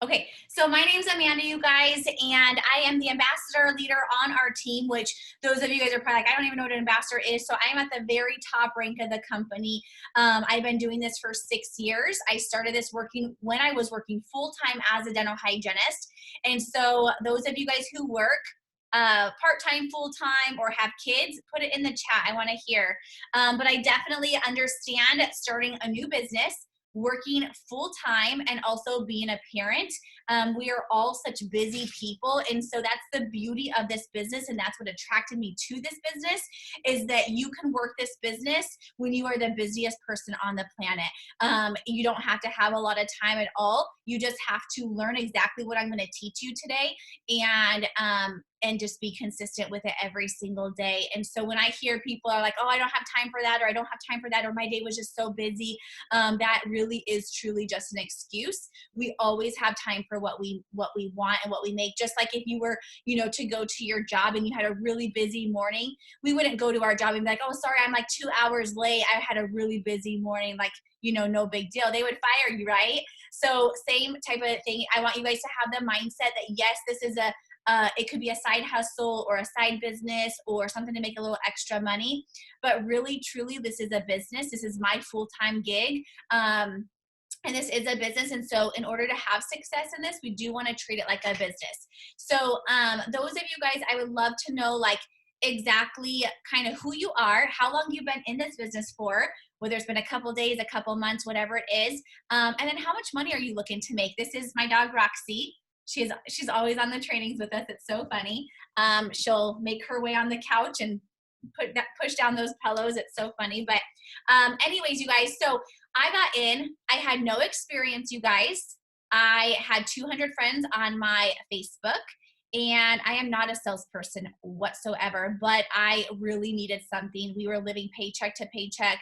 Okay, so my name's Amanda, you guys, and I am the ambassador leader on our team, which those of you guys are probably like, I don't even know what an ambassador is. So I am at the very top rank of the company. I've been doing this for 6 years. I started this working when I was working full-time as a dental hygienist. And so those of you guys who work part-time, full-time, or have kids, put it in the chat. I want to hear. But I definitely understand starting a new business, working full time, and also being a parent. We are all such busy people. And so that's the beauty of this business. And that's what attracted me to this business, is that you can work this business when you are the busiest person on the planet. You don't have to have a lot of time at all. You just have to learn exactly what I'm going to teach you today, and just be consistent with it every single day. And so when I hear people are like, oh, I don't have time for that, or I don't have time for that, or my day was just so busy, that really is truly just an excuse. We always have time for what we want and what we make. Just like if you were, to go to your job and you had a really busy morning, we wouldn't go to our job and be like, oh, sorry, I'm like 2 hours late. I had a really busy morning. Like, no big deal. They would fire you, right? So same type of thing. I want you guys to have the mindset that yes, this is it could be a side hustle or a side business or something to make a little extra money, but really, truly, this is a business. This is my full-time gig. And this is a business. And so in order to have success in this, we do want to treat it like a business. So those of you guys, I would love to know exactly kind of who you are, how long you've been in this business for, whether it's been a couple days, a couple months, whatever it is. And then how much money are you looking to make? This is my dog, Roxy. She's always on the trainings with us. It's so funny. She'll make her way on the couch and push down those pillows. It's so funny. But anyways, you guys, so I got in. I had no experience, you guys. I had 200 friends on my Facebook, and I am not a salesperson whatsoever, but I really needed something. We were living paycheck to paycheck.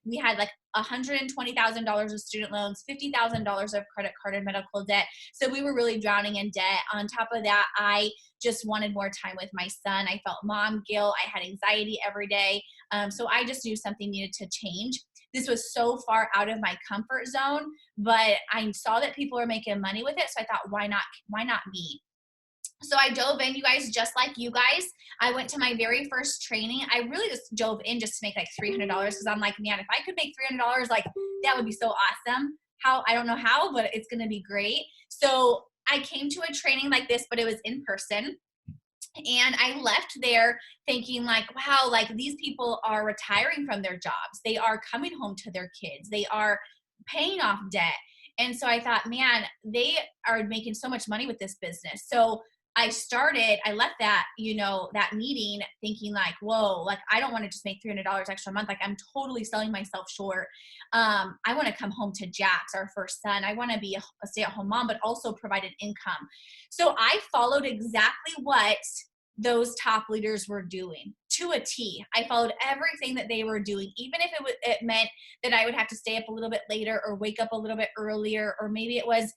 We had like $120,000 of student loans, $50,000 of credit card and medical debt. So we were really drowning in debt. On top of that, I just wanted more time with my son. I felt mom guilt. I had anxiety every day. So I just knew something needed to change. This was so far out of my comfort zone, but I saw that people were making money with it. So I thought, why not me? So I dove in, you guys, just like you guys. I went to my very first training. I really just dove in just to make like $300 because I'm like, man, if I could make $300, like that would be so awesome. I don't know how, but it's going to be great. So I came to a training like this, but it was in person. And I left there thinking like, wow, like these people are retiring from their jobs. They are coming home to their kids. They are paying off debt. And so I thought, man, they are making so much money with this business. So I left that, that meeting thinking like, whoa, like I don't want to just make $300 extra a month. Like I'm totally selling myself short. I want to come home to Jax, our first son. I want to be a stay-at-home mom, but also provide an income. So I followed exactly what those top leaders were doing to a T. I followed everything that they were doing, even if it meant that I would have to stay up a little bit later or wake up a little bit earlier, or maybe it was,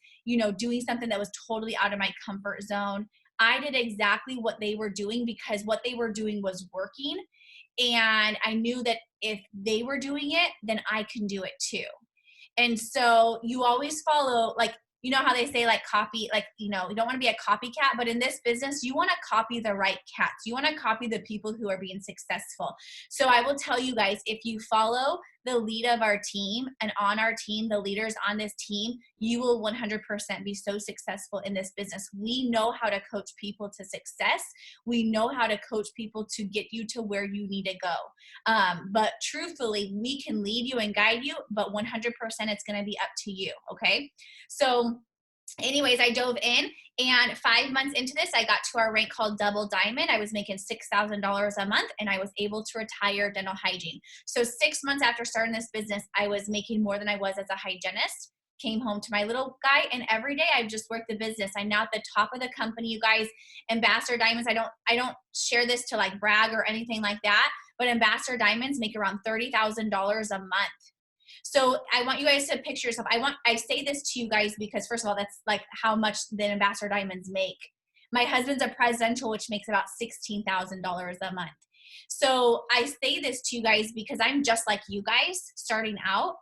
doing something that was totally out of my comfort zone. I did exactly what they were doing because what they were doing was working. And I knew that if they were doing it, then I can do it too. And so you always follow, like, how they say like copy, like, you don't want to be a copycat, but in this business, you want to copy the right cats. You want to copy the people who are being successful. So I will tell you guys, if you follow the lead of our team and on our team, the leaders on this team, you will 100% be so successful in this business. We know how to coach people to success. We know how to coach people to get you to where you need to go. But truthfully, we can lead you and guide you, but 100% it's going to be up to you. Okay. So anyways, I dove in, and 5 months into this, I got to our rank called Double Diamond. I was making $6,000 a month, and I was able to retire dental hygiene. So 6 months after starting this business, I was making more than I was as a hygienist. Came home to my little guy, and every day I've just worked the business. I'm now at the top of the company, you guys. Ambassador Diamonds, I don't share this to like brag or anything like that, but Ambassador Diamonds make around $30,000 a month. So I want you guys to picture yourself. I say this to you guys because first of all, that's like how much the Ambassador Diamonds make. My husband's a presidential, which makes about $16,000 a month. So I say this to you guys because I'm just like you guys starting out.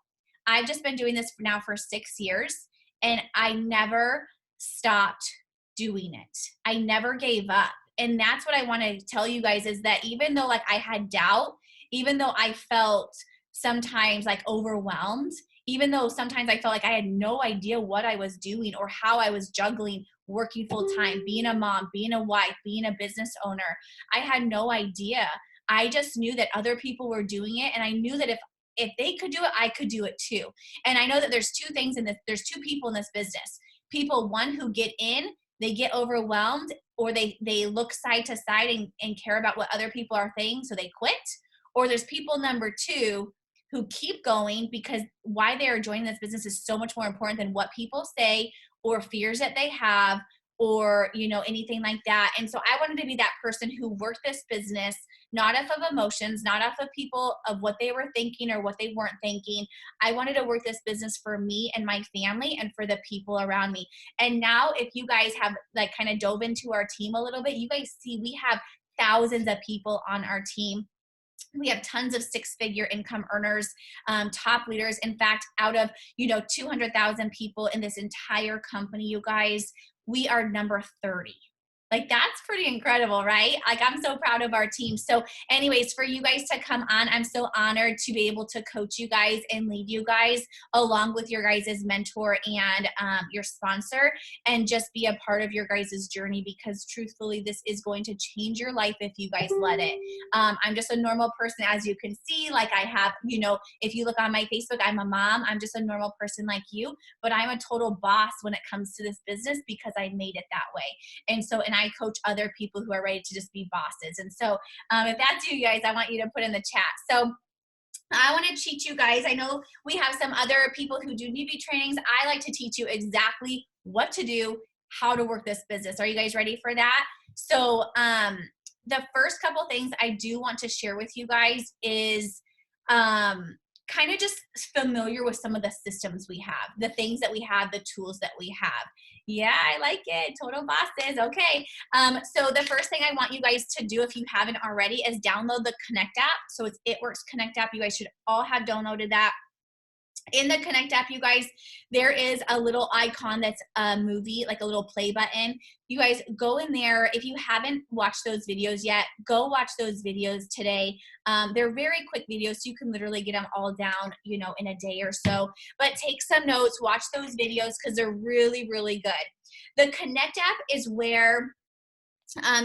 I've just been doing this now for 6 years. and I never stopped doing it. I never gave up. And that's what I want to tell you guys, is that even though like I had doubt, even though I felt sometimes like overwhelmed, even though sometimes I felt like I had no idea what I was doing or how I was juggling working full time, being a mom, being a wife, being a business owner, I had no idea. I just knew that other people were doing it. And I knew that if they could do it, I could do it too. And I know that there's two things in this, there's two people in this business. People, one, who get in, they get overwhelmed, or they look side to side and care about what other people are saying, so they quit. Or there's people, number two, who keep going because why they are joining this business is so much more important than what people say or fears that they have or, you know, anything like that. And so I wanted to be that person who worked this business, not off of emotions, not off of people of what they were thinking or what they weren't thinking. I wanted to work this business for me and my family and for the people around me. And now if you guys have like kind of dove into our team a little bit, you guys see we have thousands of people on our team. We have tons of six-figure income earners, top leaders. In fact, out of, you know, 200,000 people in this entire company, you guys, we are number 30. Like, that's pretty incredible, right? Like, I'm so proud of our team. So anyways, for you guys to come on, I'm so honored to be able to coach you guys and lead you guys along with your guys' mentor and your sponsor, and just be a part of your guys' journey, because truthfully, this is going to change your life if you guys let it. I'm just a normal person, as you can see. Like, I have, you know, if you look on my Facebook, I'm a mom. I'm just a normal person like you, but I'm a total boss when it comes to this business because I made it that way. And so, and I coach other people who are ready to just be bosses. And so if that's you guys, I want you to put in the chat. So I want to teach you guys, I know we have some other people who do newbie trainings. I like to teach you exactly what to do, how to work this business. Are you guys ready for that? So the first couple things I do want to share with you guys is kind of just familiar with some of the systems we have, the things that we have, the tools that we have. Yeah, I like it. Total bosses. Okay. So the first thing I want you guys to do, if you haven't already, is download the Connect app. So it's It Works Connect app. You guys should all have downloaded that. In the Connect app, you guys, there is a little icon that's a movie, like a little play button. You guys go in there. If you haven't watched those videos yet, go watch those videos today. They're very quick videos, so you can literally get them all down, you know, in a day or so. But take some notes, watch those videos, because they're really, really good. The Connect app is where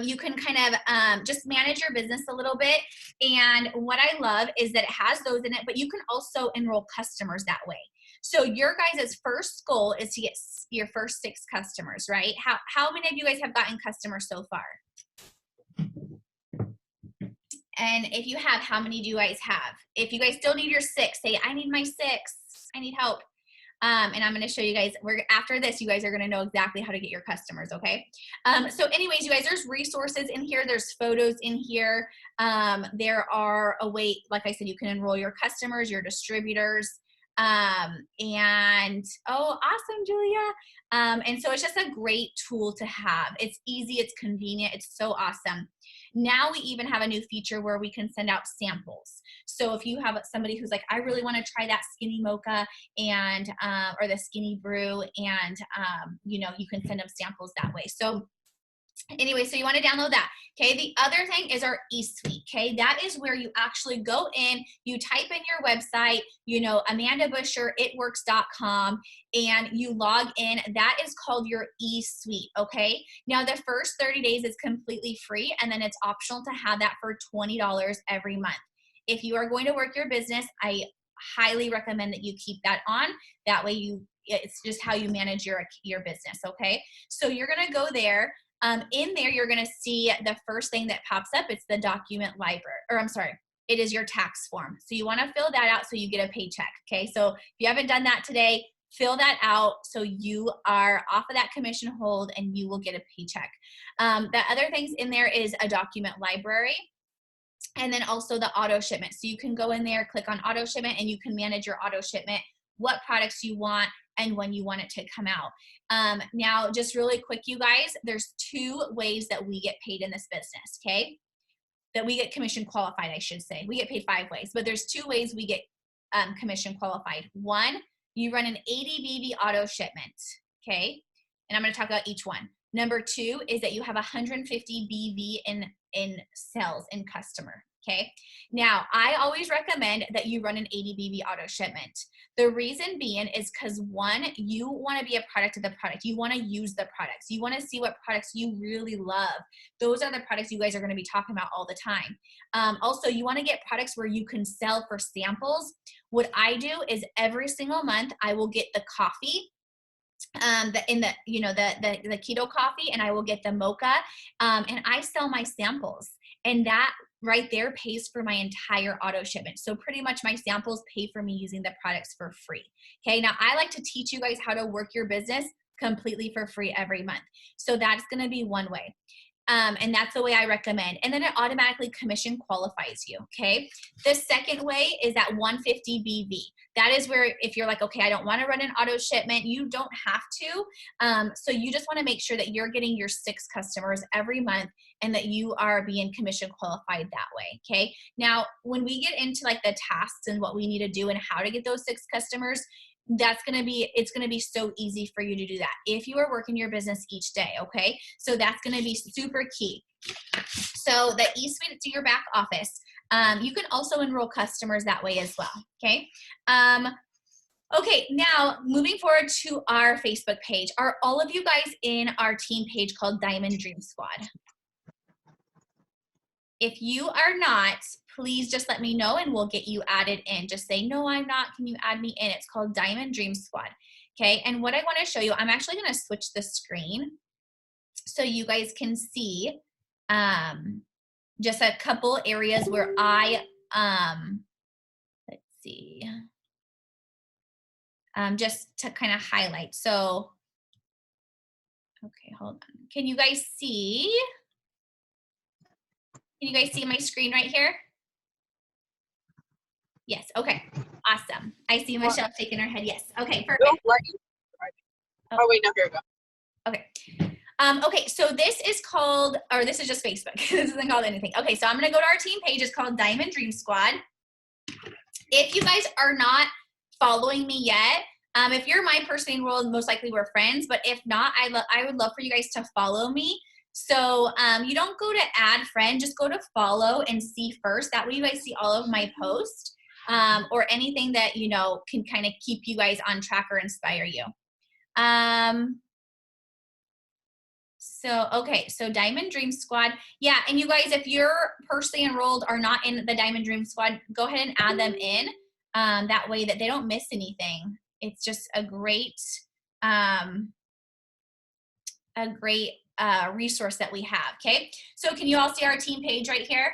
you can kind of just manage your business a little bit. And what I love is that it has those in it, but you can also enroll customers that way. So your guys' first goal is to get your first 6 customers, right? How many of you guys have gotten customers so far? And if you have, how many do you guys have? If you guys still need your 6, say, I need my 6. I need help. And I'm going to show you guys, after this, you guys are going to know exactly how to get your customers, okay? So anyways, you guys, there's resources in here. There's photos in here. There are a way, like I said, you can enroll your customers, your distributors. And, oh, awesome, Julia. And so it's just a great tool to have. It's easy, it's convenient, it's so awesome. Now we even have a new feature where we can send out samples. So if you have somebody who's like, I really want to try that skinny mocha and, or the skinny brew, and, you know, you can send them samples that way. So anyway, so you want to download that. Okay, the other thing is our esuite. Okay, that is where you actually go in, you type in your website, you know, Amanda Busher, itworks.com, and you log in. That is called your esuite. Okay, now the first 30 days is completely free, and then it's optional to have that for $20 every month. If you are going to work your business, I highly recommend that you keep that on. That way it's just how you manage your business. Okay, so you're gonna go there. In there, you're going to see the first thing that pops up. It's the document library, or I'm sorry, it is your tax form. So you want to fill that out so you get a paycheck. Okay. So if you haven't done that today, fill that out so you are off of that commission hold and you will get a paycheck. The other things in there is a document library, and then also the auto shipment. So you can go in there, click on auto shipment, and you can manage your auto shipment, what products you want, and when you want it to come out. Now, just really quick, you guys, there's 2 ways that we get paid in this business, okay? That we get commission qualified, I should say. We get paid 5 ways, but there's 2 ways we get commission qualified. One, you run an 80 BB auto shipment, okay? And I'm going to talk about each one. Number 2 is that you have 150 BV in sales in customer, okay? Now, I always recommend that you run an 80 BV auto shipment. The reason being is because, one, you want to be a product of the product. You want to use the products. You want to see what products you really love. Those are the products you guys are going to be talking about all the time. Also, you want to get products where you can sell for samples. What I do is every single month, I will get the coffee, the keto coffee, and I will get the mocha, and I sell my samples, and that right there pays for my entire auto shipment. So pretty much my samples pay for me using the products for free. Okay, now I like to teach you guys how to work your business completely for free every month. So that's going to be one way. And that's the way I recommend. And then it automatically commission qualifies you, okay? The second way is at 150 BV. That is where if you're like, okay, I don't want to run an auto shipment, you don't have to. So you just want to make sure that you're getting your 6 customers every month and that you are being commission qualified that way, okay? Now, when we get into like the tasks and what we need to do and how to get those 6 customers, it's going to be so easy for you to do that if you are working your business each day, okay? So that's going to be super key. So the eSuite to your back office. You can also enroll customers that way as well, okay? Okay, now moving forward to our Facebook page. Are all of you guys in our team page called Diamond Dream Squad? If you are not, please just let me know and we'll get you added in. Just say, no, I'm not. Can you add me in? It's called Diamond Dream Squad. Okay, and what I want to show you, I'm actually going to switch the screen so you guys can see just a couple areas where I, let's see, just to kind of highlight. So, okay, hold on. Can you guys see? Can you guys see my screen right here? Yes, okay, awesome. I see Michelle shaking her head, yes. Okay, perfect. Oh wait, no, here we go. Okay. Okay, so this is called, or this is just Facebook. This isn't called anything. Okay, so I'm gonna go to our team page. It's called Diamond Dream Squad. If you guys are not following me yet, if you're my person enrolled, most likely we're friends, but if not, I would love for you guys to follow me. So you don't go to add friend, just go to follow and see first. That way you guys see all of my posts or anything that, you know, can kind of keep you guys on track or inspire you. Okay, so Diamond Dream Squad. Yeah, and you guys, if you're personally enrolled or not in the Diamond Dream Squad, go ahead and add them in. That way that they don't miss anything. It's just a great resource that we have, okay? So can you all see our team page right here?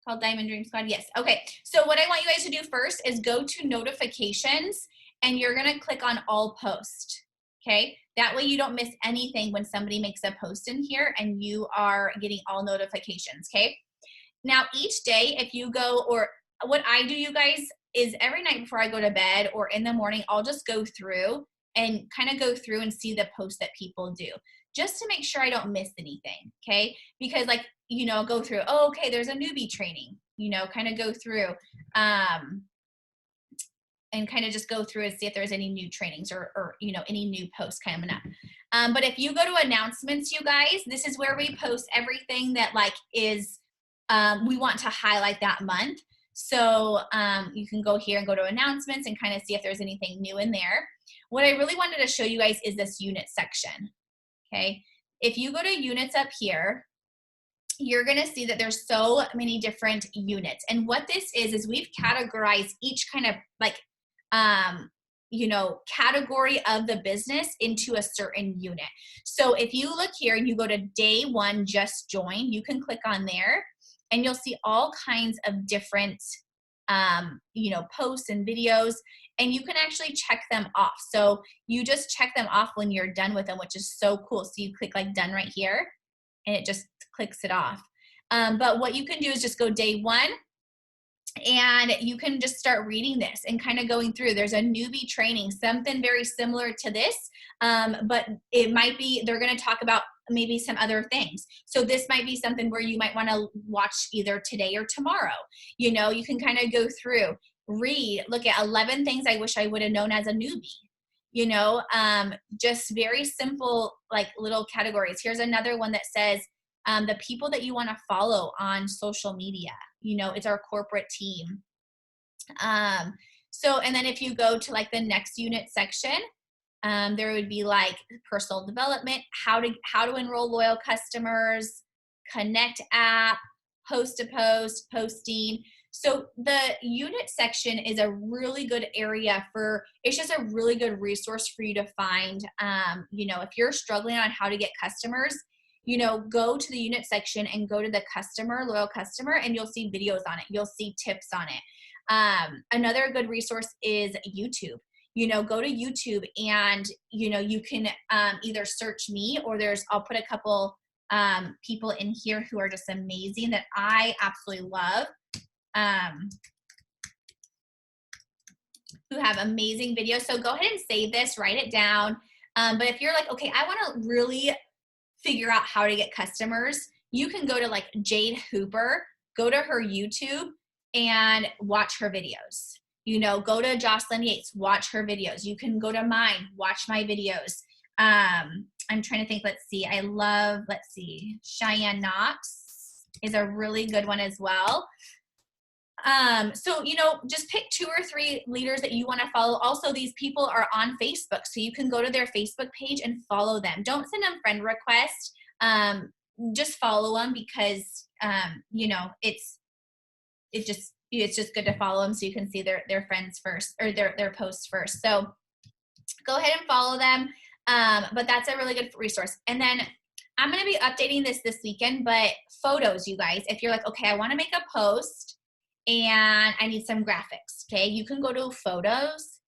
Called Diamond Dream Squad, yes, okay. So what I want you guys to do first is go to notifications and you're gonna click on all posts, okay? That way you don't miss anything when somebody makes a post in here and you are getting all notifications, okay? Now each day if you go, or what I do, you guys, is every night before I go to bed or in the morning, I'll just go through and kind of go through and see the posts that people do just to make sure I don't miss anything, okay? Because like, you know, go through, oh, okay, there's a newbie training, you know, kind of go through and kind of just go through and see if there's any new trainings or you know, any new posts coming up. But if you go to announcements, you guys, this is where we post everything that like is, we want to highlight that month. So you can go here and go to announcements and kind of see if there's anything new in there. What I really wanted to show you guys is this unit section, okay? If you go to units up here, you're gonna see that there's so many different units. And what this is we've categorized each kind of like, you know, category of the business into a certain unit. So if you look here and you go to day 1, just join, you can click on there and you'll see all kinds of different, you know, posts and videos, and you can actually check them off. So you just check them off when you're done with them, which is so cool. So you click like done right here and it just clicks it off. But what you can do is just go day 1 and you can just start reading this and kind of going through. There's a newbie training, something very similar to this, but it might be, they're gonna talk about maybe some other things. So this might be something where you might wanna watch either today or tomorrow. You know, you can kind of go through. read, look at 11 things I wish I would have known as a newbie. You know, just very simple, like little categories. Here's another one that says the people that you want to follow on social media. You know, it's our corporate team. So, and then if you go to like the next unit section, there would be like personal development, how to enroll loyal customers, connect app, post to post, posting. So the unit section is a really good area for, it's just a really good resource for you to find. You know, if you're struggling on how to get customers, you know, go to the unit section and go to the customer, loyal customer, and you'll see videos on it. You'll see tips on it. Another good resource is YouTube. You know, go to YouTube and, you know, you can either search me or I'll put a couple people in here who are just amazing that I absolutely love. Who have amazing videos. So go ahead and save this, write it down. But if you're like, okay, I want to really figure out how to get customers, you can go to like Jade Hooper, go to her YouTube and watch her videos. You know, go to Jocelyn Yates, watch her videos. You can go to mine, watch my videos. I'm trying to think, let's see, Cheyenne Knox is a really good one as well. So, you know, just pick 2 or 3 leaders that you want to follow. Also, these people are on Facebook, so you can go to their Facebook page and follow them. Don't send them friend requests. Just follow them because, you know, it's just good to follow them so you can see their friends first, or their posts first. So go ahead and follow them. But that's a really good resource. And then I'm going to be updating this weekend, but photos, you guys, if you're like, okay, I want to make a post and I need some graphics, okay? You can go to photos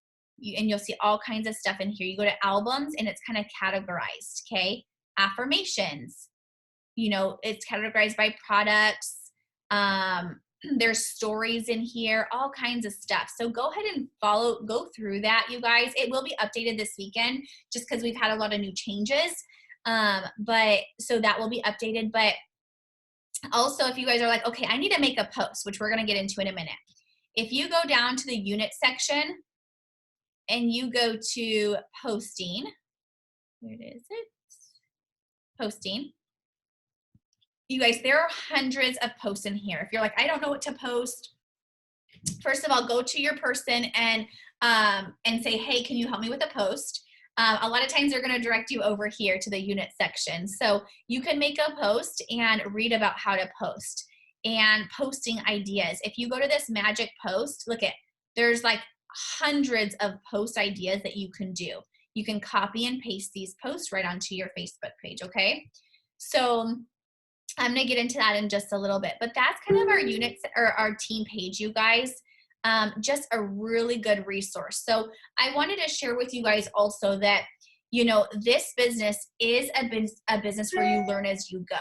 and you'll see all kinds of stuff in here. You go to albums and it's kind of categorized, okay? Affirmations, you know, it's categorized by products. There's stories in here, all kinds of stuff. So go ahead and go through that, you guys. It will be updated this weekend just because we've had a lot of new changes. But so that will be updated. But also, if you guys are like, okay, I need to make a post, which we're going to get into in a minute. If you go down to the unit section and you go to posting, where is it? Posting. You guys, there are hundreds of posts in here. If you're like, I don't know what to post, first of all, go to your person and say, hey, can you help me with a post? A lot of times they're going to direct you over here to the unit section. So you can make a post and read about how to post and posting ideas. If you go to this magic post, look at, there's like hundreds of post ideas that you can do. You can copy and paste these posts right onto your Facebook page, okay? So I'm going to get into that in just a little bit, but that's kind of our units or our team page, you guys. Just a really good resource. So I wanted to share with you guys also that, you know, this business is a business where you learn as you go.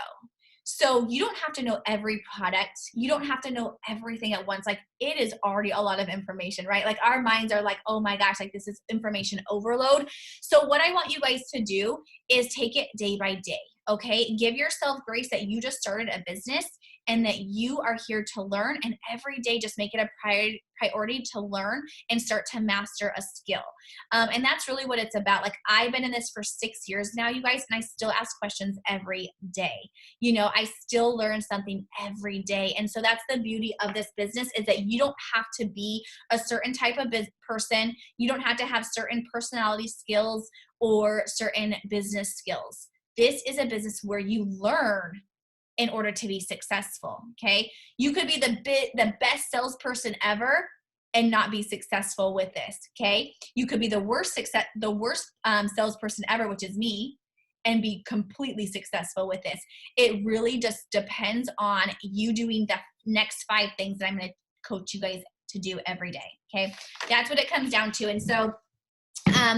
So you don't have to know every product. You don't have to know everything at once. Like, it is already a lot of information, right? Like, our minds are like, oh my gosh, like this is information overload. So what I want you guys to do is take it day by day. Okay, give yourself grace that you just started a business and that you are here to learn, and every day just make it a priority to learn and start to master a skill. And that's really what it's about. Like, I've been in this for 6 years now, you guys, and I still ask questions every day. You know, I still learn something every day. And so that's the beauty of this business, is that you don't have to be a certain type of person. You don't have to have certain personality skills or certain business skills. This is a business where you learn in order to be successful, okay? You could be the best salesperson ever and not be successful with this, okay? You could be the worst salesperson ever, which is me, and be completely successful with this. It really just depends on you doing the next 5 things that I'm going to coach you guys to do every day, okay? That's what it comes down to. And so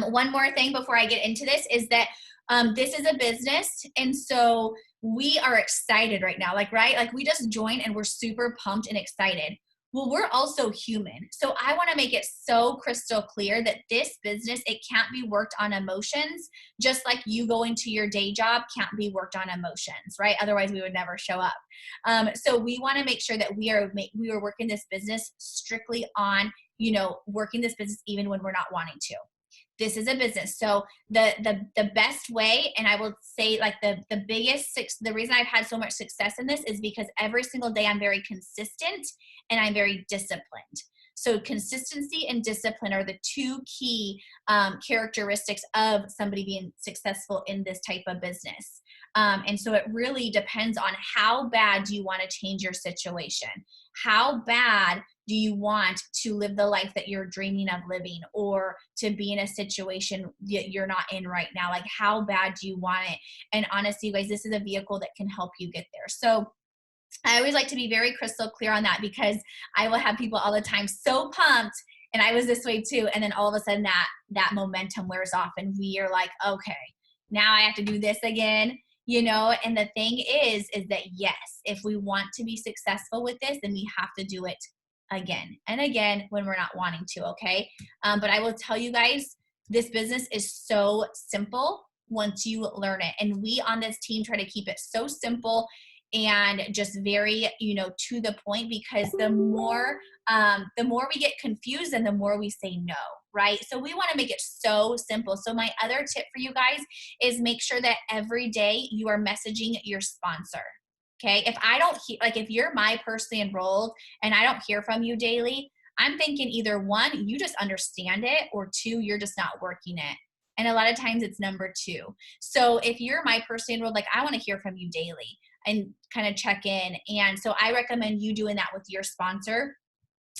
one more thing before I get into this is that this is a business, and so we are excited right now, like, right? Like, we just joined and we're super pumped and excited. Well, we're also human. So I want to make it so crystal clear that this business, it can't be worked on emotions, just like you going to your day job can't be worked on emotions, right? Otherwise we would never show up. So we want to make sure that we are working this business strictly on you know, working this business even when we're not wanting to. This is a business. So the best way, and I will say like the reason I've had so much success in this is because every single day I'm very consistent and I'm very disciplined. So consistency and discipline are the two key characteristics of somebody being successful in this type of business. And so it really depends on how bad do you want to change your situation? How bad do you want to live the life that you're dreaming of living, or to be in a situation that you're not in right now? Like, how bad do you want it? And honestly, you guys, this is a vehicle that can help you get there. So I always like to be very crystal clear on that, because I will have people all the time so pumped, and I was this way too. And then all of a sudden that momentum wears off and we are like, okay, now I have to do this again, you know? And the thing is that yes, if we want to be successful with this, then we have to do it again and again when we're not wanting to, okay? But I will tell you guys, this business is so simple once you learn it. And we on this team try to keep it so simple and just very, you know, to the point, because the more we get confused and the more we say no, right? So we want to make it so simple. So my other tip for you guys is make sure that every day you are messaging your sponsor. Okay. If I don't like, if you're my personally enrolled and I don't hear from you daily, I'm thinking either one, you just understand it, or two, you're just not working it. And a lot of times it's number two. So if you're my personally enrolled, like, I want to hear from you daily and kind of check in. And so I recommend you doing that with your sponsor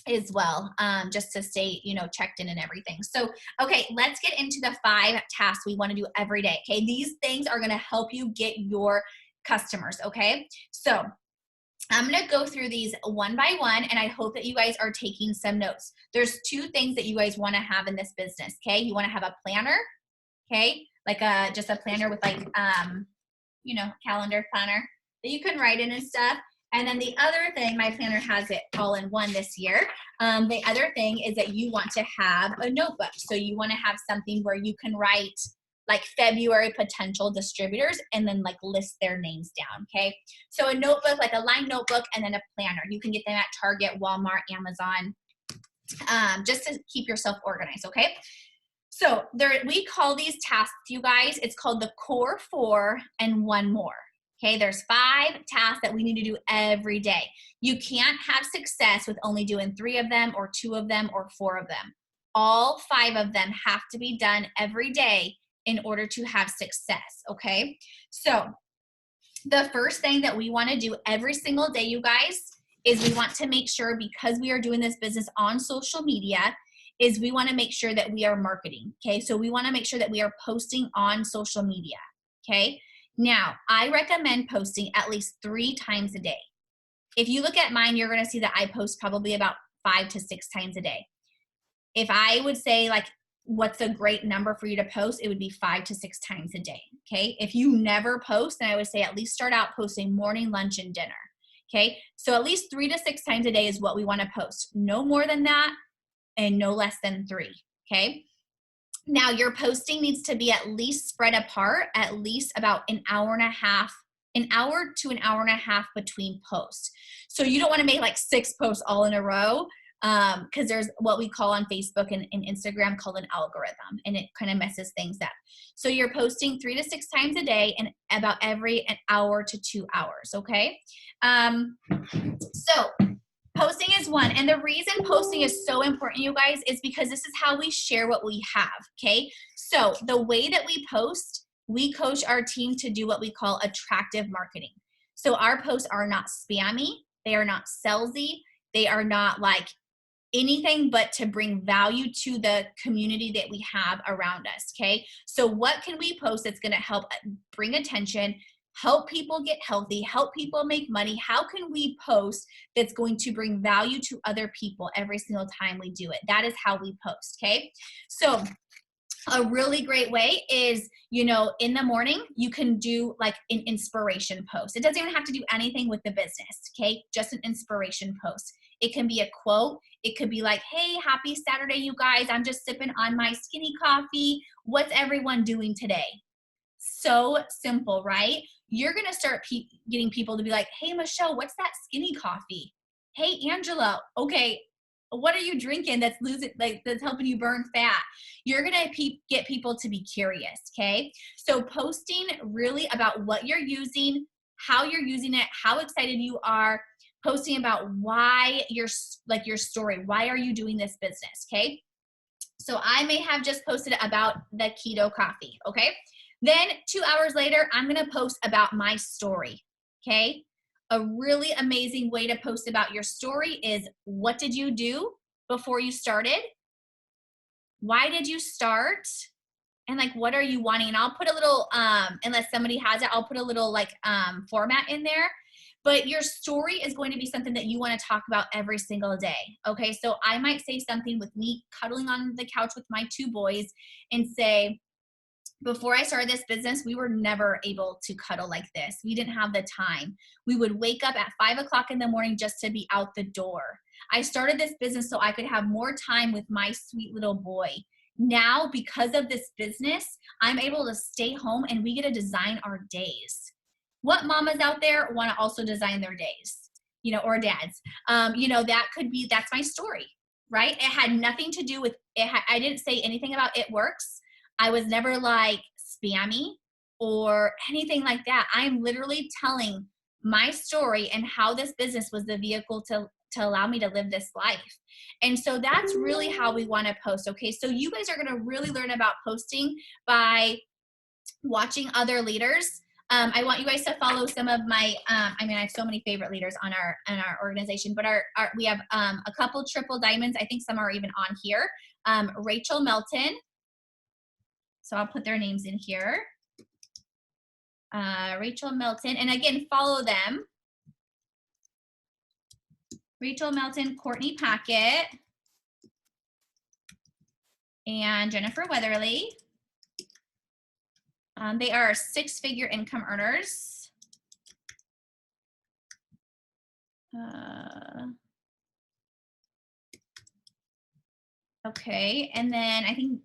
as well, just to stay, you know, checked in and everything. So, okay, let's get into the 5 tasks we want to do every day. Okay. These things are going to help you get your customers. Okay. So I'm going to go through these one by one, and I hope that you guys are taking some notes. There's 2 things that you guys want to have in this business. Okay. You want to have a planner. Okay. Like just a planner with like, you know, calendar planner that you can write in and stuff. And then the other thing, my planner has it all in one this year. The other thing is that you want to have a notebook. So you want to have something where you can write like February potential distributors and then like list their names down. Okay. So a notebook, like a lined notebook, and then a planner. You can get them at Target, Walmart, Amazon, just to keep yourself organized. Okay. So we call these tasks, you guys, it's called the core 4 and 1 more. Okay, there's 5 tasks that we need to do every day. You can't have success with only doing 3 of them or 2 of them or 4 of them. All 5 of them have to be done every day in order to have success, okay? So the first thing that we want to do every single day, you guys, is we want to make sure, because we are doing this business on social media, is we want to make sure that we are marketing, okay? So we want to make sure that we are posting on social media, okay? Now, I recommend posting at least 3 times a day. If you look at mine, you're going to see that I post probably about 5 to 6 times a day. If I would say like, what's a great number for you to post, it would be 5 to 6 times a day, okay? If you never post, then I would say at least start out posting morning, lunch, and dinner, okay? So at least 3 to 6 times a day is what we want to post. No more than that and no less than 3, okay? Now, your posting needs to be at least spread apart, at least about an hour to an hour and a half between posts. So you don't want to make like 6 posts all in a row, because there's what we call on Facebook and Instagram called an algorithm, and it kind of messes things up. So you're posting 3 to 6 times a day and about every an hour to 2 hours, okay? So posting is one. And the reason posting is so important, you guys, is because this is how we share what we have, okay? So the way that we post, we coach our team to do what we call attractive marketing. So our posts are not spammy. They are not salesy. They are not like anything but to bring value to the community that we have around us, okay? So what can we post that's going to help bring attention, help people get healthy, help people make money? How can we post that's going to bring value to other people every single time we do it? That is how we post, okay? So a really great way is, you know, in the morning, you can do like an inspiration post. It doesn't even have to do anything with the business, okay? Just an inspiration post. It can be a quote. It could be like, hey, happy Saturday, you guys. I'm just sipping on my skinny coffee. What's everyone doing today? So simple, right? You're going to start getting people to be like, hey, Michelle, what's that skinny coffee? Hey, Angela. Okay, what are you drinking that's losing, like, that's helping you burn fat? You're going to get people to be curious. Okay. So posting really about what you're using, how you're using it, how excited you are, posting about why you're, like, your story. Why are you doing this business? Okay. So I may have just posted about the keto coffee. Okay. Then 2 hours later, I'm going to post about my story. Okay. A really amazing way to post about your story is, what did you do before you started? Why did you start? And like, what are you wanting? And I'll put a little, unless somebody has it, I'll put a little like format in there. But your story is going to be something that you want to talk about every single day. Okay. So I might say something with me cuddling on the couch with my 2 boys and say, before I started this business, we were never able to cuddle like this. We didn't have the time. We would wake up at 5 o'clock in the morning just to be out the door. I started this business so I could have more time with my sweet little boy. Now, because of this business, I'm able to stay home and we get to design our days. What mamas out there want to also design their days, you know, or dads? You know, that's my story, right? It had nothing to do with it. I didn't say anything about it works. I was never like spammy or anything like that. I'm literally telling my story and how this business was the vehicle to allow me to live this life. And so that's really how we want to post. Okay. So you guys are going to really learn about posting by watching other leaders. I want you guys to follow some of my, I have so many favorite leaders on our organization, but we have a couple triple diamonds. I think some are even on here. Rachel Melton. So I'll put their names in here. Rachel Melton, and again, follow them. Rachel Melton, Courtney Packett, and Jennifer Weatherly. They are 6-figure income earners. Okay, and then I think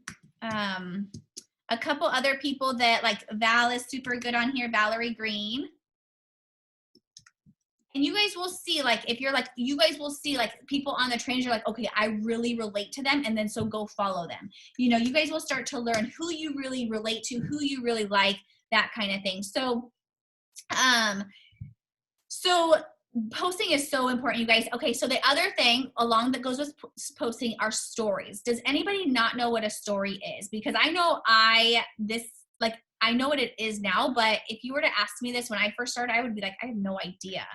a couple other people that, like, Val is super good on here, Valerie Green. And you guys will see, like, if you're like, you guys will see like people on the trains, you're like, okay, I really relate to them. And then so go follow them. You know, you guys will start to learn who you really relate to, who you really like, that kind of thing. So, so posting is so important, you guys. Okay. So the other thing along that goes with posting are stories. Does anybody not know what a story is? Because I know I know what it is now, but if you were to ask me this when I first started, I would be like, I have no idea.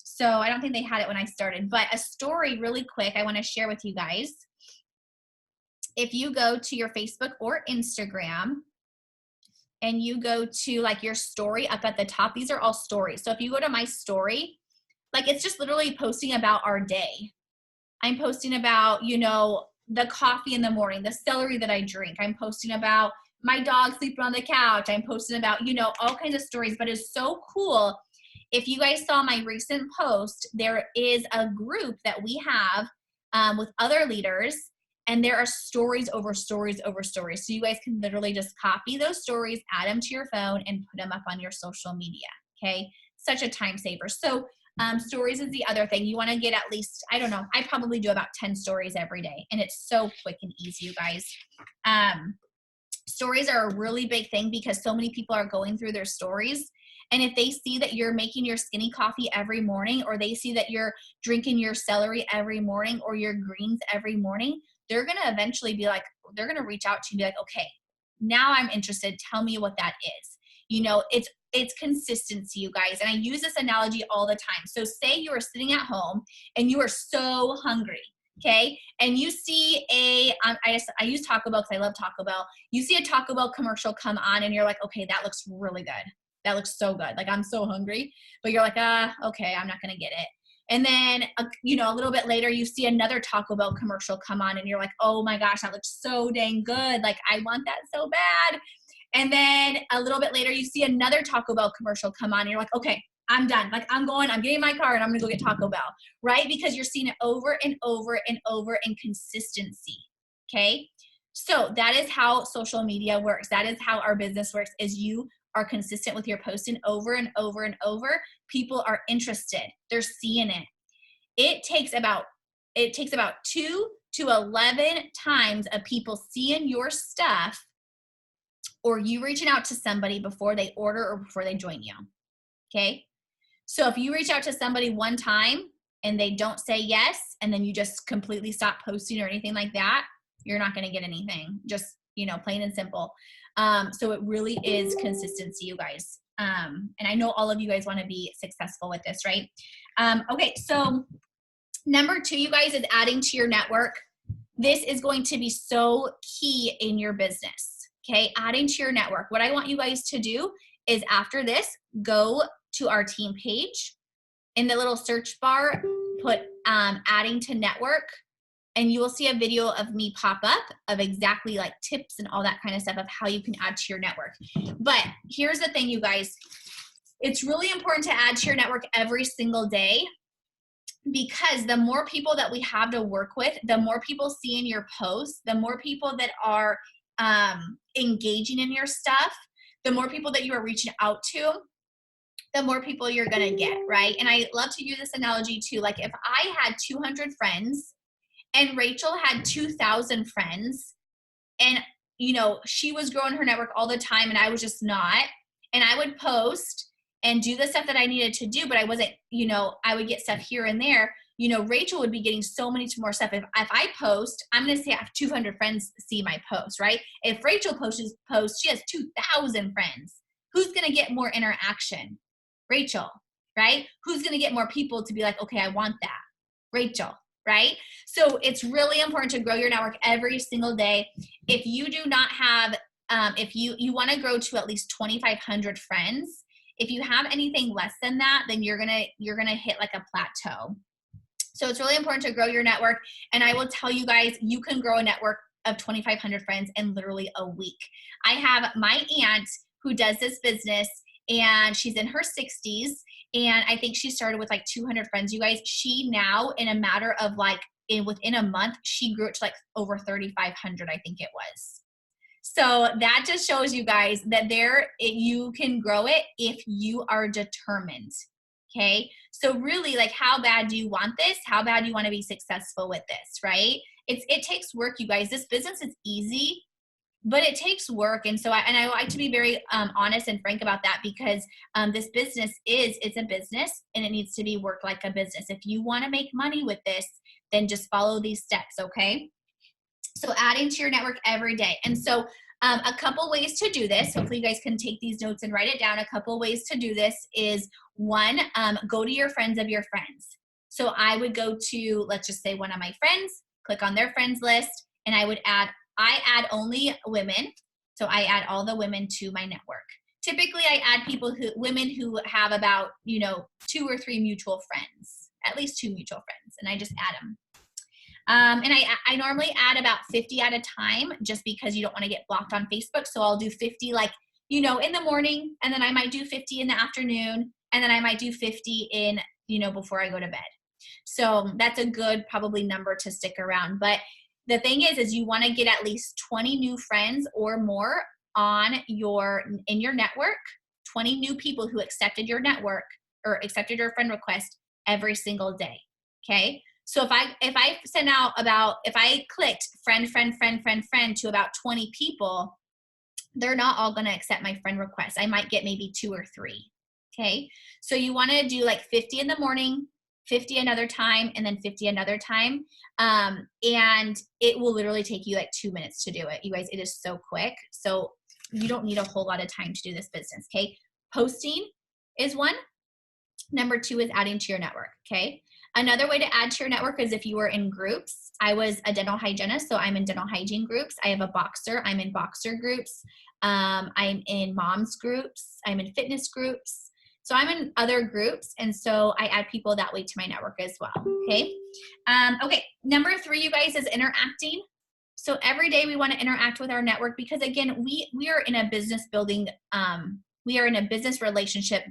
So I don't think they had it when I started, but a story really quick I want to share with you guys. If you go to your Facebook or Instagram and you go to like your story up at the top, these are all stories. So if you go to my story, like, it's just literally posting about our day. I'm posting about, you know, the coffee in the morning, the celery that I drink. I'm posting about my dog sleeping on the couch. I'm posting about, you know, all kinds of stories, but it's so cool. If you guys saw my recent post, there is a group that we have with other leaders, and there are stories over stories over stories. So you guys can literally just copy those stories, add them to your phone, and put them up on your social media. Okay. Such a time saver. So stories is the other thing. You want to get at least, I don't know, I probably do about 10 stories every day, and it's so quick and easy, you guys. Stories are a really big thing because so many people are going through their stories. And if they see that you're making your skinny coffee every morning, or they see that you're drinking your celery every morning or your greens every morning, they're going to eventually be like, they're going to reach out to you and be like, okay, now I'm interested. Tell me what that is. You know, it's consistency, you guys. And I use this analogy all the time. So say you are sitting at home and you are so hungry. Okay. And you see I use Taco Bell because I love Taco Bell. You see a Taco Bell commercial come on and you're like, okay, that looks really good. That looks so good. Like, I'm so hungry, but you're like, okay, I'm not going to get it. And then, you know, a little bit later, you see another Taco Bell commercial come on and you're like, oh my gosh, that looks so dang good. Like, I want that so bad. And then a little bit later, you see another Taco Bell commercial come on and you're like, okay, I'm done. Like, I'm getting my car and I'm going to go get Taco Bell, right? Because you're seeing it over and over and over in consistency. Okay. So that is how social media works. That is how our business works, is you are consistent with your posting over and over and over. People are interested. They're seeing it. It takes about it takes about 2 to 11 times of people seeing your stuff or you reaching out to somebody before they order or before they join you. Okay. So if you reach out to somebody one time and they don't say yes, and then you just completely stop posting or anything like that, you're not going to get anything. Just, plain and simple. So it really is consistency, you guys. And I know all of you guys want to be successful with this, right? Okay. So number 2, you guys, is adding to your network. This is going to be so key in your business. Okay. Adding to your network. What I want you guys to do is after this, go to our team page. In the little search bar, put adding to network, and you will see a video of me pop up of exactly like tips and all that kind of stuff of how you can add to your network. But here's the thing, you guys. It's really important to add to your network every single day, because the more people that we have to work with, the more people see in your posts, the more people that are engaging in your stuff, the more people that you are reaching out to, the more people you're going to get, right? And I love to use this analogy too. Like if I had 200 friends and Rachel had 2,000 friends, and, she was growing her network all the time and I was just not, and I would post and do the stuff that I needed to do, but I wasn't, I would get stuff here and there, Rachel would be getting so many more stuff. If I post, I'm going to say I have 200 friends see my post, right? If Rachel posts, she has 2,000 friends. Who's going to get more interaction? Rachel, right? Who's going to get more people to be like, okay, I want that? Rachel, right? So it's really important to grow your network every single day. If you do not have, if you want to grow to at least 2,500 friends, if you have anything less than that, then you're going to hit like a plateau. So it's really important to grow your network. And I will tell you guys, you can grow a network of 2,500 friends in literally a week. I have my aunt who does this business, and she's in her 60s. And I think she started with like 200 friends. You guys, she now in a matter of like within a month, she grew it to like over 3,500, I think it was. So that just shows you guys that you can grow it if you are determined. Okay. So really, like, how bad do you want this? How bad do you want to be successful with this? Right. It takes work, you guys. This business is easy, but it takes work. And so I like to be very honest and frank about that, because this business it's a business and it needs to be worked like a business. If you want to make money with this, then just follow these steps. Okay. So adding to your network every day. And so a couple ways to do this, hopefully you guys can take these notes and write it down. A couple ways to do this is, one, go to your friends of your friends. So I would go to, let's just say, one of my friends, click on their friends list, and I add only women. So I add all the women to my network. Typically I add women who have about, 2 or 3 mutual friends, at least 2 mutual friends, and I just add them. And I normally add about 50 at a time, just because you don't want to get blocked on Facebook. So I'll do 50 in the morning, and then I might do 50 in the afternoon, and then I might do 50 in, before I go to bed. So that's a good probably number to stick around. But the thing is you want to get at least 20 new friends or more in your network, 20 new people who accepted your network or accepted your friend request every single day. Okay. So if I send out if I clicked friend to about 20 people, they're not all going to accept my friend request. I might get maybe 2 or 3. Okay. So you want to do like 50 in the morning, 50 another time, and then 50 another time. And it will literally take you like 2 minutes to do it. You guys, it is so quick. So you don't need a whole lot of time to do this business. Okay. Posting is one. Number 2 is adding to your network. Okay. Another way to add to your network is if you were in groups. I was a dental hygienist, so I'm in dental hygiene groups. I have a boxer. I'm in boxer groups. I'm in moms groups. I'm in fitness groups. So I'm in other groups, and so I add people that way to my network as well. Okay. Okay. Number 3, you guys, is interacting. So every day we want to interact with our network, because again, we are in a business building. We are in a business relationship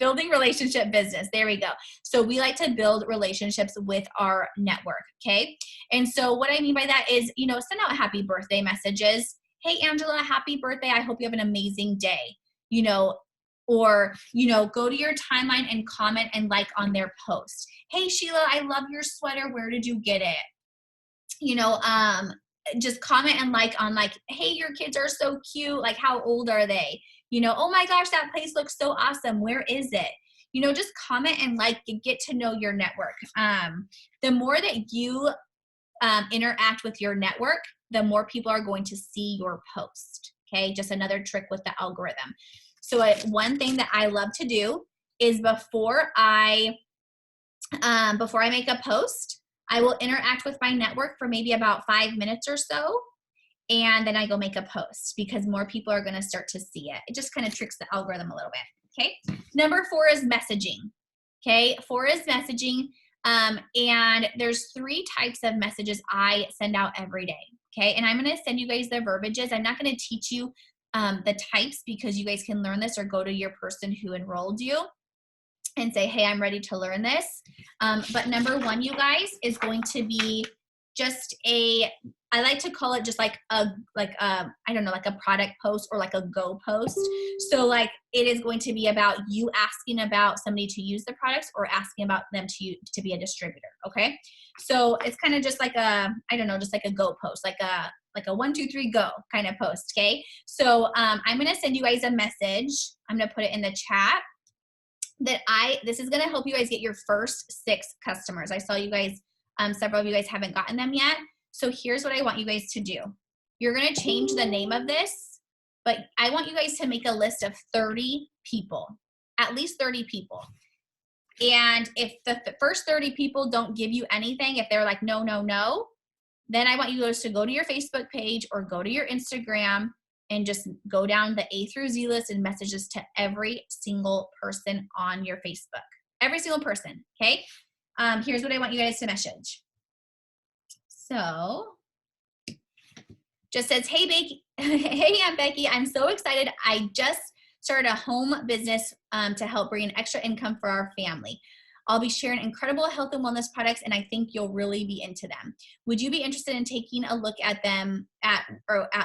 building relationship business. There we go. So we like to build relationships with our network. Okay. And so what I mean by that is, send out happy birthday messages. Hey, Angela, happy birthday. I hope you have an amazing day. Or, you know, go to your timeline and comment and like on their post. Hey, Sheila, I love your sweater. Where did you get it? You know, just comment and like on like, hey, your kids are so cute. Like, how old are they? You know, oh my gosh, that place looks so awesome. Where is it? You know, just comment and like, get to know your network. The more that you interact with your network, the more people are going to see your post. Okay, just another trick with the algorithm. So one thing that I love to do is before I make a post, I will interact with my network for maybe about 5 minutes or so, and then I go make a post because more people are going to start to see it. It just kind of tricks the algorithm a little bit. Okay. Number 4 is messaging. Okay. 4 is messaging. And there's 3 types of messages I send out every day. Okay. And I'm going to send you guys the verbiages. I'm not going to teach you the types because you guys can learn this or go to your person who enrolled you and say, hey, I'm ready to learn this. But number 1, you guys, is going to be just I like to call it just like a I don't know, like a product post or like a go post. So like it is going to be about you asking about somebody to use the products or asking about them to be a distributor. Okay. So it's kind of just like I don't know, just like a go post, like a 1, 2, 3, go kind of post. Okay. So I'm going to send you guys a message. I'm going to put it in the chat. This is going to help you guys get your first 6 customers. I saw you guys, several of you guys haven't gotten them yet. So here's what I want you guys to do. You're going to change the name of this, but I want you guys to make a list of 30 people, at least 30 people. And if the first 30 people don't give you anything, if they're like, no, no, no, then I want you guys to go to your Facebook page or go to your Instagram and just go down the A through Z list and messages to every single person on your Facebook. Every single person, okay? Here's what I want you guys to message. So, just says, hey, Becky, hey, I'm Becky. I'm so excited. I just started a home business to help bring in extra income for our family. I'll be sharing incredible health and wellness products, and I think you'll really be into them. Would you be interested in taking a look at them, at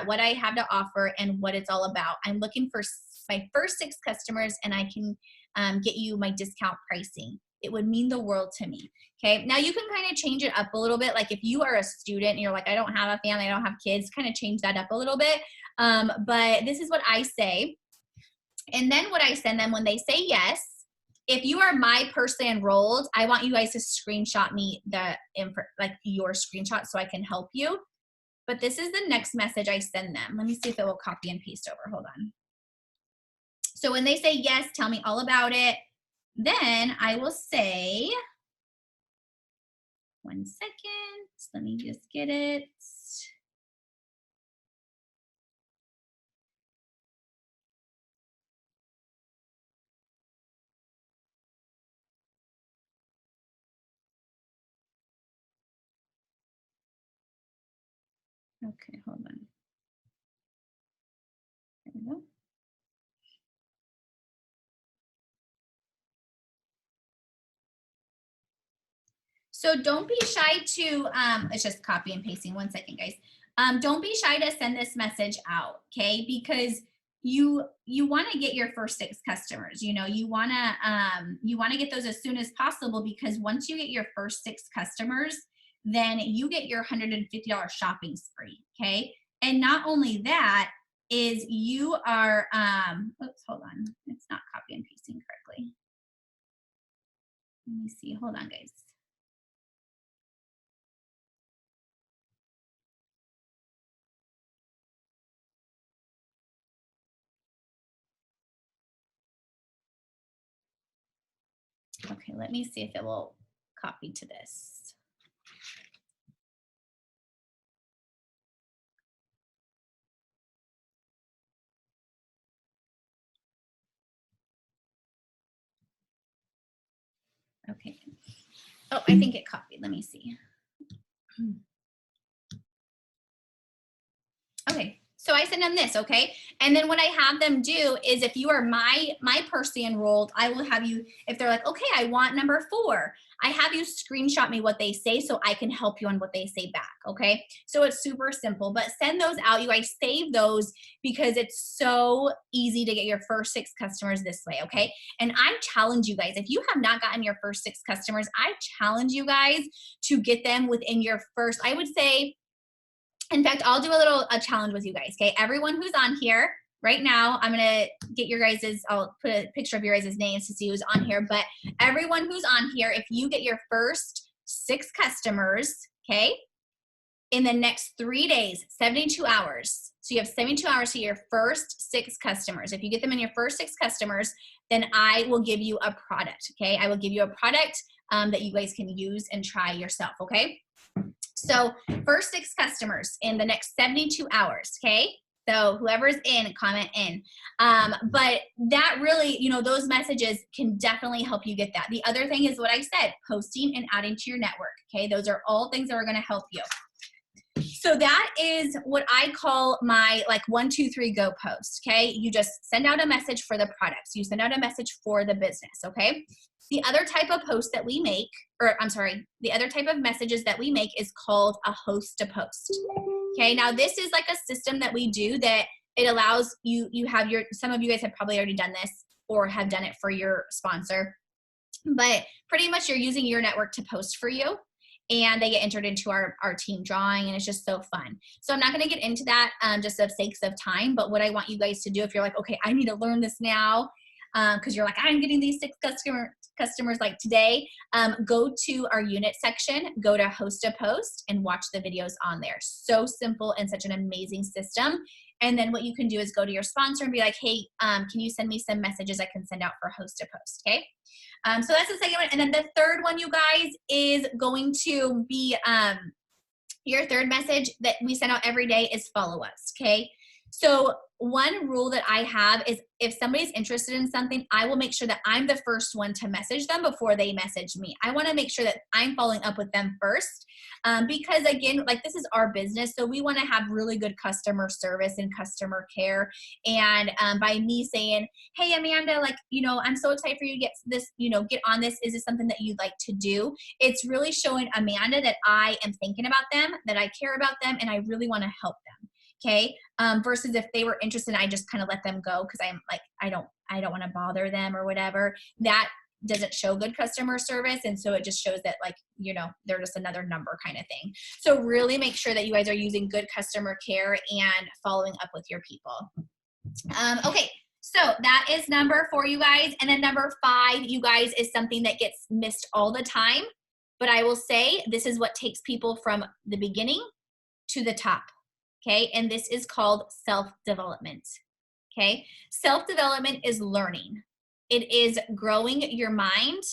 what I have to offer and what it's all about? I'm looking for my first 6 customers, and I can get you my discount pricing. It would mean the world to me. Okay, now you can kind of change it up a little bit. Like if you are a student and you're like, I don't have a family, I don't have kids, kind of change that up a little bit. But this is what I say. And then what I send them when they say yes, if you are my person enrolled, I want you guys to screenshot me your screenshot so I can help you. But this is the next message I send them. Let me see if it will copy and paste over. Hold on. So when they say yes, tell me all about it. Then I will say, 1 second, let me just get it. Okay, hold on. There we go. So don't be shy to, it's just copy and pasting. 1 second, guys. Don't be shy to send this message out, okay? Because you want to get your first 6 customers. You know, you want to get those as soon as possible, because once you get your first 6 customers, then you get your $150 shopping spree, okay? And not only that is you are, oops, hold on. It's not copy and pasting correctly. Let me see. Hold on, guys. Okay, let me see if it will copy to this. Okay. Oh, I think it copied. Let me see. Okay, So I send them this, okay? And then what I have them do is, if you are my person enrolled, I will have you, if they're like, okay, I want number 4, I have you screenshot me what they say so I can help you on what they say back, okay? So it's super simple, but send those out. You guys save those because it's so easy to get your first 6 customers this way, okay? And I challenge you guys, if you have not gotten your first 6 customers, I challenge you guys to get them within your first, I would say, in fact, I'll do a challenge with you guys, okay? Everyone who's on here right now, I'm gonna get your guys's, I'll put a picture of your guys' names to see who's on here, but everyone who's on here, if you get your first 6 customers, okay, in the next 3 days, 72 hours, so you have 72 hours to get your first 6 customers. If you get them in your first 6 customers, then I will give you a product, okay? I will give you a product that you guys can use and try yourself, okay? So first 6 customers in the next 72 hours, okay? So whoever's in, comment in. But that really, you know, those messages can definitely help you get that. The other thing is what I said, posting and adding to your network, okay? Those are all things that are gonna help you. So that is what I call my like 1, 2, 3 go post, okay? You just send out a message for the products. You send out a message for the business, okay? The other type of post that we make, or I'm sorry, the other type of messages that we make is called a host to post. Okay, now this is like a system that we do that it allows you have your, some of you guys have probably already done this or have done it for your sponsor, but pretty much you're using your network to post for you, and they get entered into our team drawing, and it's just so fun. So I'm not going to get into that just of sakes of time, but what I want you guys to do, if you're like, okay, I need to learn this now, because you're like, I'm getting these 6 customers like today, go to our unit section, go to host a post, and watch the videos on there. So simple and such an amazing system. And then what you can do is go to your sponsor and be like, hey, can you send me some messages I can send out for host to post, okay? So that's the second one. And then the third one, you guys, is going to be your third message that we send out every day is follow us, okay? So one rule that I have is if somebody's interested in something, I will make sure that I'm the first one to message them before they message me. I want to make sure that I'm following up with them first because, again, like this is our business, so we want to have really good customer service and customer care. And by me saying, hey, Amanda, like, you know, I'm so excited for you to get this, you know, get on this. Is this something that you'd like to do? It's really showing Amanda that I am thinking about them, that I care about them, and I really want to help them. Okay. Versus if they were interested, I just kind of let them go because I'm like, I don't want to bother them or whatever. That doesn't show good customer service. And so it just shows that, like, you know, they're just another number kind of thing. So really make sure that you guys are using good customer care and following up with your people. Okay. So that is number 4, you guys. And then number 5, you guys, is something that gets missed all the time. But I will say this is what takes people from the beginning to the top. Okay, and this is called self-development. Okay, self-development is learning. It is growing your mind.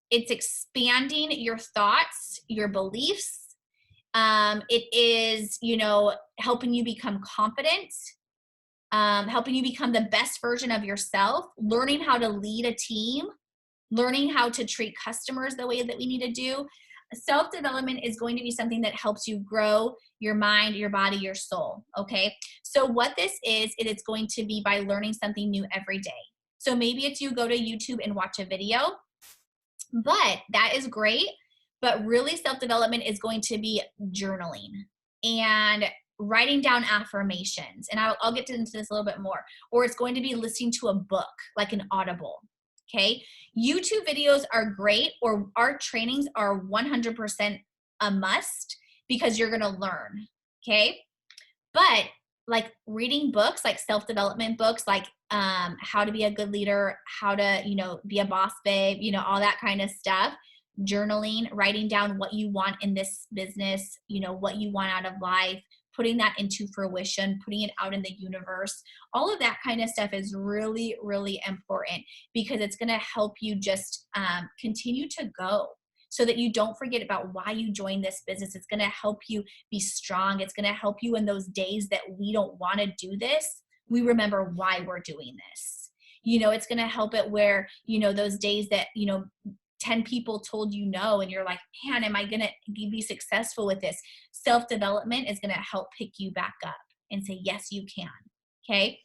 It's expanding your thoughts, your beliefs. It is, you know, helping you become confident, helping you become the best version of yourself, learning how to lead a team, learning how to treat customers the way that we need to do. Self-development is going to be something that helps you grow your mind, your body, your soul, okay? So what this is, it is going to be by learning something new every day. So maybe it's you go to YouTube and watch a video, but that is great. But really self-development is going to be journaling and writing down affirmations. And I'll get into this a little bit more. Or it's going to be listening to a book, like an Audible. Okay, YouTube videos are great, or our trainings are 100% a must because you're going to learn. Okay, but like reading books, like self-development books, like how to be a good leader, how to, you know, be a boss babe, you know, all that kind of stuff. Journaling, writing down what you want in this business, you know, what you want out of life, putting that into fruition, putting it out in the universe. All of that kind of stuff is really, really important because it's going to help you just continue to go so that you don't forget about why you joined this business. It's going to help you be strong. It's going to help you in those days that we don't want to do this. We remember why we're doing this. You know, it's going to help it where, you know, those days that, you know, 10 people told you no, and you're like, man, am I going to be successful with this? Self-development is going to help pick you back up and say, yes, you can. Okay.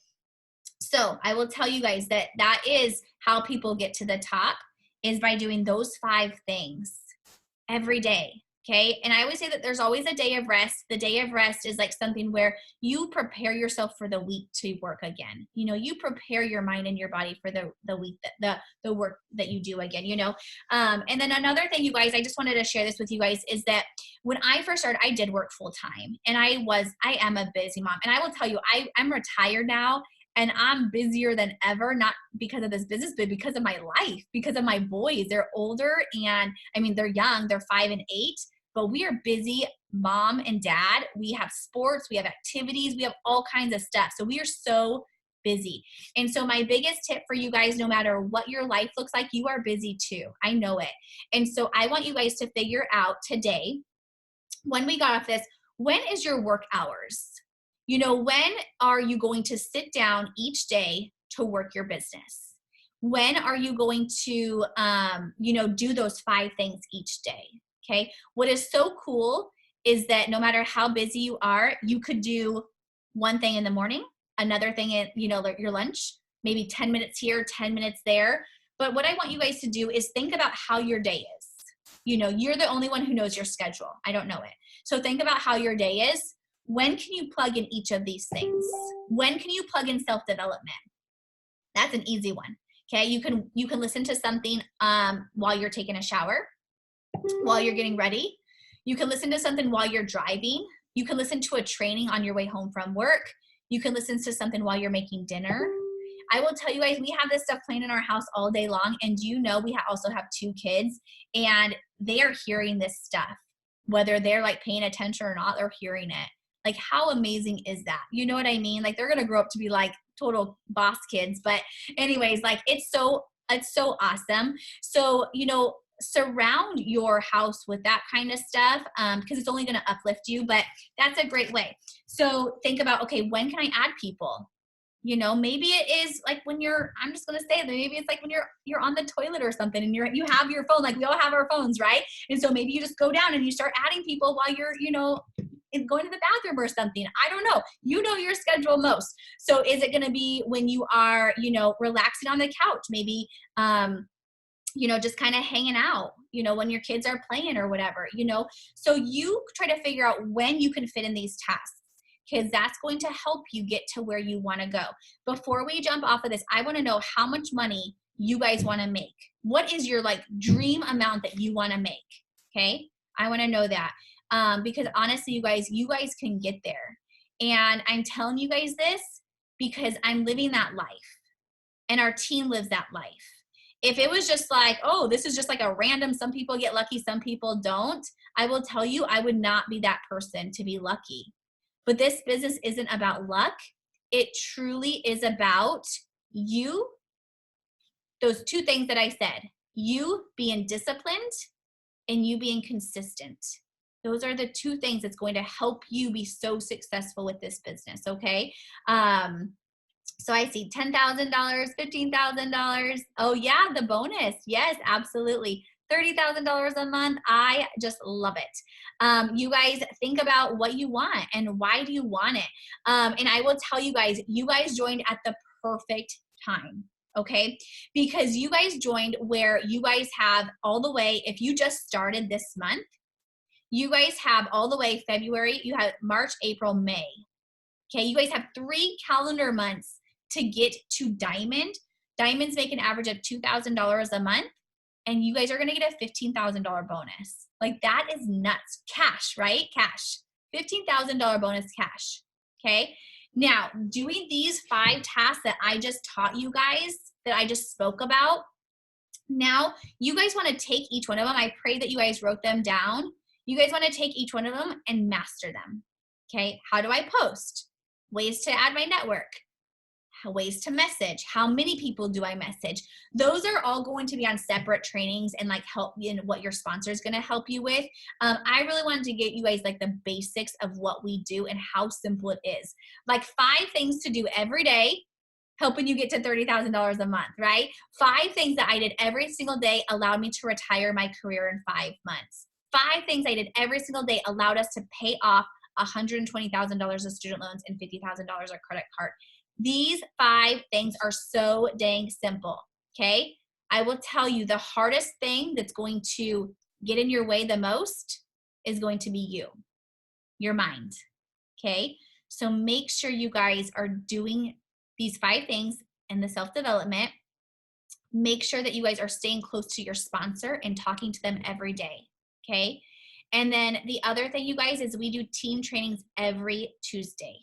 So I will tell you guys that that is how people get to the top, is by doing those 5 things every day. Okay. And I always say that there's always a day of rest. The day of rest is like something where you prepare yourself for the week to work again. You know, you prepare your mind and your body for the week, the work that you do again, you know. And then another thing, you guys, I just wanted to share this with you guys, is that when I first started, I did work full time, and I am a busy mom. And I will tell you, I'm retired now, and I'm busier than ever, not because of this business, but because of my life, because of my boys. They're older, and I mean, they're young, they're 5 and 8, but we are busy mom and dad. We have sports, we have activities, we have all kinds of stuff. So we are so busy. And so my biggest tip for you guys, no matter what your life looks like, you are busy too. I know it. And so I want you guys to figure out today, when we got off this, when is your work hours? You know, when are you going to sit down each day to work your business? When are you going to, you know, do those 5 things each day? Okay. What is so cool is that no matter how busy you are, you could do one thing in the morning, another thing at, you know, your lunch, maybe 10 minutes here, 10 minutes there. But what I want you guys to do is think about how your day is. You know, you're the only one who knows your schedule. I don't know it. So think about how your day is. When can you plug in each of these things? When can you plug in self-development? That's an easy one. Okay, you can listen to something while you're taking a shower, while you're getting ready. You can listen to something while you're driving. You can listen to a training on your way home from work. You can listen to something while you're making dinner. I will tell you guys, we have this stuff playing in our house all day long. And you know, we also have 2 kids, and they are hearing this stuff, whether they're like paying attention or not, they're hearing it. Like, how amazing is that? You know what I mean? Like, they're going to grow up to be like total boss kids. But anyways, like, it's so awesome. So, you know, surround your house with that kind of stuff, because it's only going to uplift you, but that's a great way. So think about, okay, when can I add people? You know, maybe it is like when I'm just going to say that maybe it's like when you're on the toilet or something, and you have your phone, like we all have our phones, right? And so maybe you just go down and you start adding people while you're, you know, going to the bathroom or something. I don't know. You know your schedule most. So is it going to be when you are, you know, relaxing on the couch, maybe, you know, just kind of hanging out, you know, when your kids are playing or whatever, you know? So you try to figure out when you can fit in these tasks, because that's going to help you get to where you want to go. Before we jump off of this, I want to know how much money you guys want to make. What is your like dream amount that you want to make? Okay. I want to know that. Because honestly, you guys can get there. And I'm telling you guys this because I'm living that life, and our team lives that life. If it was just like, oh, this is just like a random, some people get lucky, some people don't, I will tell you, I would not be that person to be lucky. But this business isn't about luck. It truly is about you, those 2 things that I said, you being disciplined and you being consistent. Those are the 2 things that's going to help you be so successful with this business, okay? So I see $10,000, $15,000. Oh yeah, the bonus. Yes, absolutely. $30,000 a month. I just love it. You guys think about what you want and why do you want it? And I will tell you guys joined at the perfect time. Okay. Because you guys joined where you guys have all the way, if you just started this month, you guys have all the way February, you have March, April, May. Okay. You guys have 3 calendar months to get to diamond. Diamonds make an average of $2,000 a month, and you guys are going to get a $15,000 bonus. Like, that is nuts. Cash, right? Cash. $15,000 bonus cash. Okay. Now, doing these 5 tasks that I just taught you guys, that I just spoke about, now you guys want to take each one of them. I pray that you guys wrote them down. You guys want to take each one of them and master them. Okay. How do I post? Ways to add my network. Ways to message. How many people do I message? Those are all going to be on separate trainings and like help in what your sponsor is going to help you with. I really wanted to get you guys like the basics of what we do and how simple it is. Like 5 things to do every day, helping you get to $30,000 a month, right? 5 things that I did every single day allowed me to retire my career in 5 months. 5 things I did every single day allowed us to pay off $120,000 of student loans, and $50,000 of credit card. These 5 things are so dang simple, okay? I will tell you the hardest thing that's going to get in your way the most is going to be you, your mind, okay? So make sure you guys are doing these 5 things in the self-development. Make sure that you guys are staying close to your sponsor and talking to them every day, okay? And then the other thing, you guys, is we do team trainings every Tuesday,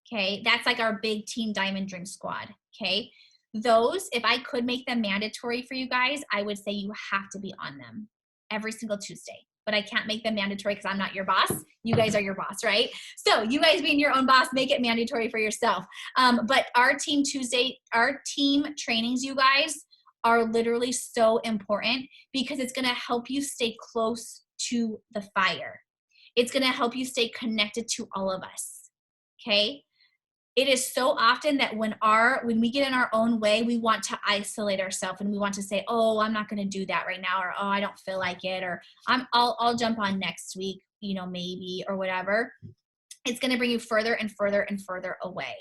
okay? That's like our big Team Diamond Dream Squad, okay? Those, if I could make them mandatory for you guys, I would say you have to be on them every single Tuesday. But I can't make them mandatory because I'm not your boss. You guys are your boss, right? So you guys being your own boss, make it mandatory for yourself. But our team trainings, you guys, are literally so important because it's going to help you stay close to the fire. It's going to help you stay connected to all of us, okay? It is so often that when we get in our own way, we want to isolate ourselves and we want to say, oh, I'm not going to do that right now, or oh, I don't feel like it, or I'll jump on next week, maybe, or whatever. It's going to bring you further and further and further away.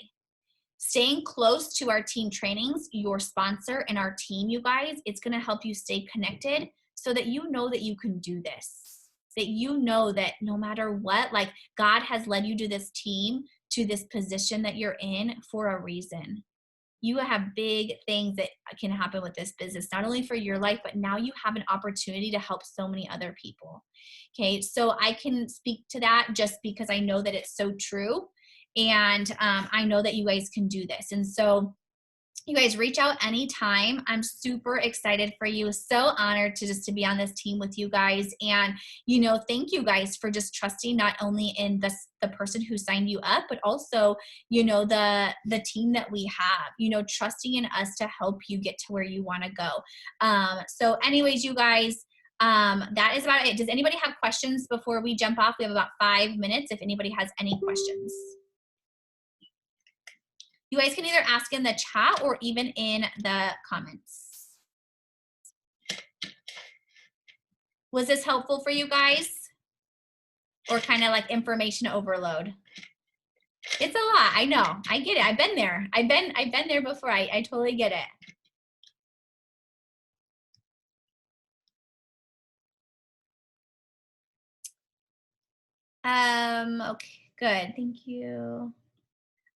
Staying close to our team trainings, your sponsor and our team, you guys, it's going to help you stay connected so that you know that you can do this, that you know that no matter what, like God has led you to this team, to this position that you're in for a reason. You have big things that can happen with this business, not only for your life, but now you have an opportunity to help so many other people. Okay, so I can speak to that just because I know that it's so true. And I know that you guys can do this. And so you guys reach out anytime. I'm super excited for you. So honored to be on this team with you guys. And, thank you guys for just trusting not only in the person who signed you up, but also, the team that we have, trusting in us to help you get to where you want to go. So anyways, you guys, that is about it. Does anybody have questions before we jump off? We have about 5 minutes if anybody has any questions. You guys can either ask in the chat or even in the comments. Was this helpful for you guys? Or kind of like information overload? It's a lot. I know. I get it. I've been there. I've been there before. I totally get it. Okay, good. Thank you.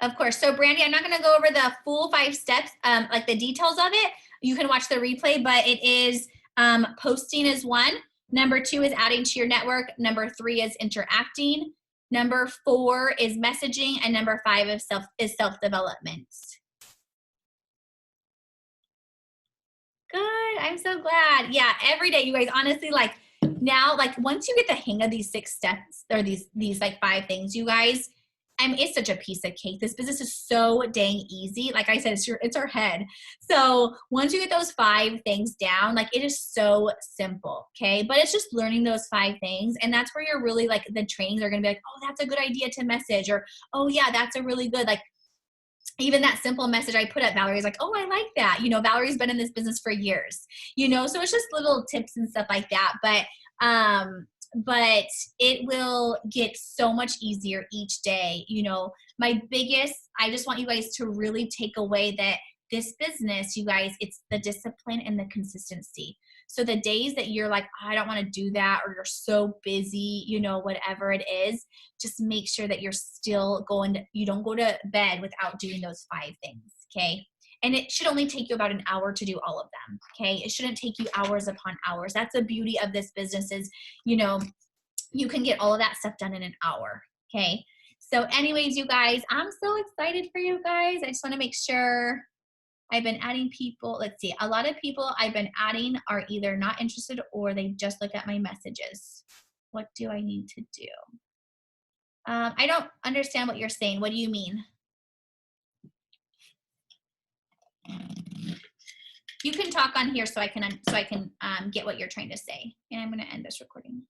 Of course. So Brandy, I'm not going to go over the full 5 steps, like the details of it. You can watch the replay, but it is posting is 1. Number 2 is adding to your network. Number 3 is interacting. Number 4 is messaging. And number 5 is self-development. Good. I'm so glad. Yeah, every day, you guys, honestly, now, once you get the hang of these 6 steps or these 5 things, you guys, it's such a piece of cake. This business is so dang easy. Like I said, it's our head. So once you get those 5 things down, it is so simple. Okay. But it's just learning those 5 things. And that's where you're really the trainings are going to be oh, that's a good idea to message, or, oh yeah, that's a really good, even that simple message I put up, Valerie's oh, I like that. Valerie's been in this business for years, so it's just little tips and stuff like that. But it will get so much easier each day. I just want you guys to really take away that this business, you guys, it's the discipline and the consistency. So the days that you're I don't want to do that, or you're so busy, whatever it is, just make sure that you're still you don't go to bed without doing those 5 things. Okay. And it should only take you about an hour to do all of them. Okay. It shouldn't take you hours upon hours. That's the beauty of this business is, you can get all of that stuff done in an hour. Okay. So anyways, you guys, I'm so excited for you guys. I just want to make sure I've been adding people. Let's see. A lot of people I've been adding are either not interested or they just look at my messages. What do I need to do? I don't understand what you're saying. What do you mean? You can talk on here so I can get what you're trying to say. And I'm going to end this recording.